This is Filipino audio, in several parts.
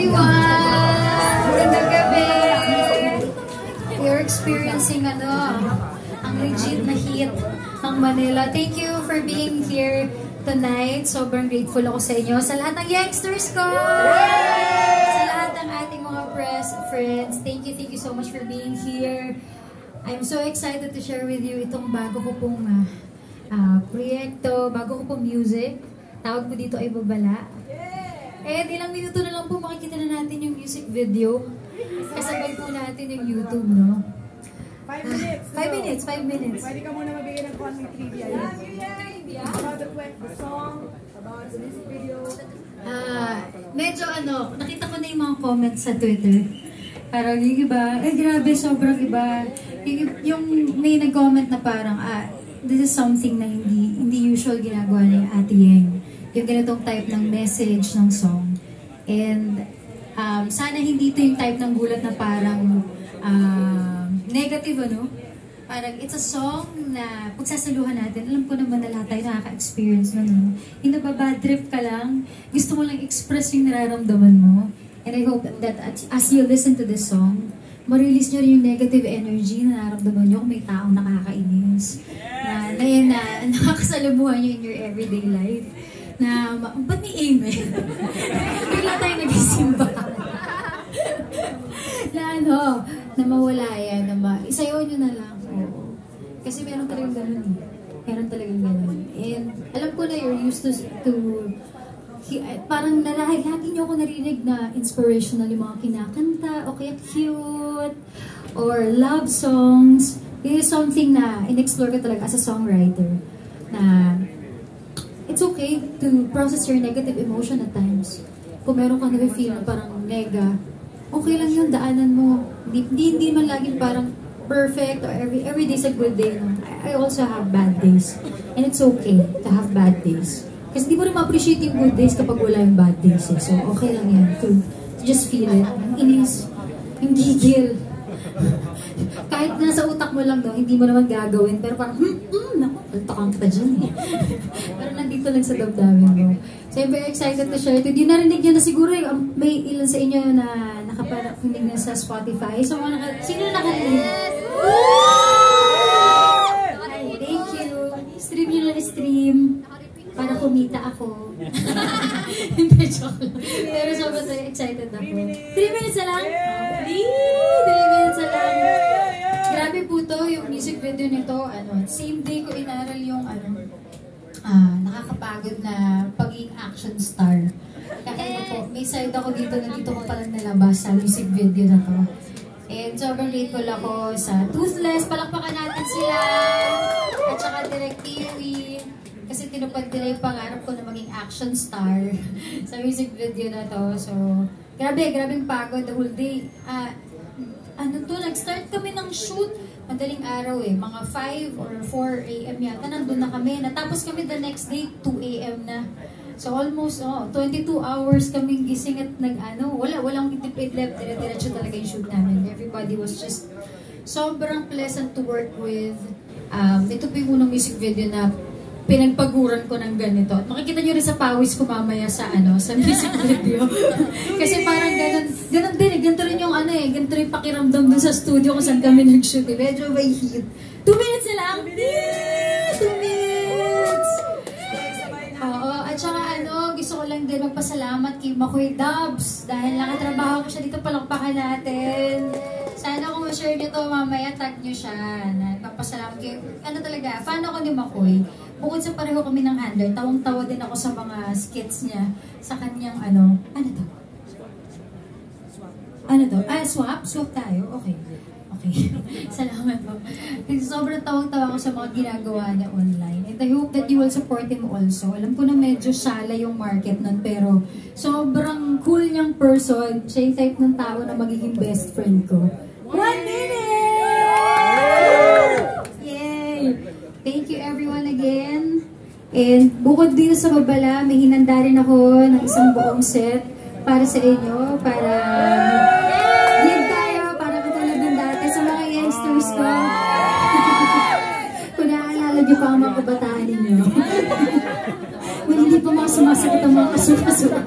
everyone! Magandang gabi! We're experiencing ang legit na hit ng Manila. Thank you for being here tonight. Sobrang grateful ako sa inyo. Sa lahat ng youngsters ko! Sa lahat ng ating mga press friends, thank you so much for being here. I'm so excited to share with you itong bago ko pong proyekto, bago ko pong music. Tawag po dito ay Babala. Ilang minuto na lang po makikita na natin yung music video. Kasabay po natin yung YouTube, no? 5 minutes. 5 minutes. Pwede ka muna mabigay ng konting trivia. About the song, about the music video. Medyo nakita ko na yung mga comments sa Twitter. Parang yung iba, grabe, sobrang iba. Yung may nag-comment na parang, this is something na hindi usual ginagawa ni Ate Yeng. Yung ganitong type ng message ng song. And sana hindi ito yung type ng gulat na parang negative, Parang it's a song na pagsasaluhan natin. Alam ko naman na lahat tayo nakaka-experience nun. Yung nababad trip ka lang, gusto mo lang express yung nararamdaman mo. And I hope that as you listen to this song, ma-release nyo rin yung negative energy na nararamdaman nyo kung may taong nakakainis. Na nakakasalamuhan nyo in your everyday life. Na, ba't may amen? Bigla tayo nag-isimba. Na mawala yan, isayaw nyo na lang. Kasi meron talagang ganun. Meron talagang ganun. And alam ko na you're used to parang lagi nyo ako narinig na inspirational yung mga kinakanta, o kaya cute, or love songs. This is something na in-explore ka talaga as a songwriter. Na it's okay to process your negative emotion at times. Kung meron kang na-feel na parang nega, okay lang yun, daanan mo. Hindi man laging parang perfect or every day's a good day. I also have bad days. And it's okay to have bad days. Kasi di mo rin ma-appreciate yung good days kapag wala yung bad days. So okay lang yan to just feel it. Yung inis, yung gigil. Kahit nasa utak mo lang hindi mo naman gagawin. Pero parang, naku, taltakang kita dyan Pero nandito lang sa damdamin mo. So I'm very excited to share it. Hindi narinig nyo na siguro may ilan sa inyo na nakaparinig na sa Spotify. So sino na nakarinig? Thank you. Stream nyo na stream. Para kumita ako. Hindi, joke lang. Pero sobrang excited ako. 3 minutes na lang? 3 minutes na lang. Grabe po to, yung music video nito. Same day ko inaral yung nakakapagod na pagiging action star. Kaya po, may side ako dito na dito ko palang nalabas sa music video na to. And sobrang grateful ako sa Toothless. Palakpakan natin sila. At saka Direct Kiwi. Kasi tinupad nila yung pangarap ko na maging action star sa music video na to. So, grabing pagod the whole day. Nag-start kami ng shoot. Madaling araw mga 5 or 4 a.m. yata. Nandun na kami. Natapos kami the next day, 2 a.m. na. So, almost 22 hours kaming gising at walang tipid left. Diretso talaga yung shoot namin. Everybody was just sobrang pleasant to work with. Ito po yung unang music video na pinagpaguran ko ng ganito. At makikita nyo rin sa pawis ko mamaya sa music video. Kasi parang ganun din ganito rin yung ganito rin pakiramdam dun sa studio kung saan kami nag-shoot. Medyo may heat. 2 minutes na lang? 2 minutes! Oo, at saka gusto ko lang din magpasalamat kay Makoy Dubs. Dahil nakatrabaho ko siya dito, palakpakan natin. Sana kung ma-share nyo to, mamaya tag nyo siya. Nagpapasalamat kayo. Talaga, fan ako ni Makoy. Bukod sa pareho kami ng handler, tawang-tawa din ako sa mga skits niya. Sa kanyang ano to? Swap? Swap tayo? Okay. Salamat po. Sobrang tawang-tawa ako sa mga ginagawa niya online. And I hope that you will support him also. Alam ko na medyo shala yung market nun, pero sobrang cool niyang person. Siya yung type ng tao na magiging best friend ko. 1 minute! Yay! Thank you everyone again. And bukod dito sa Babala, may hinanda rin ako ng isang buong set para sa inyo, para give tayo, para katulad ng dati sa mga youngsters ko. Kung naaalala niyo pa ang mga kabataan ninyo. Kung hindi pa mga sumasakit ang mga kasuka-suka.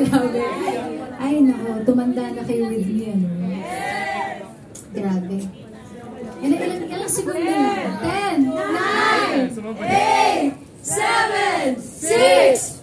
Grabe. Ay, nako, tumanda na kayo with me, ano? Grabe. Ilang segundo na? 10, 9, 8, 7, 6,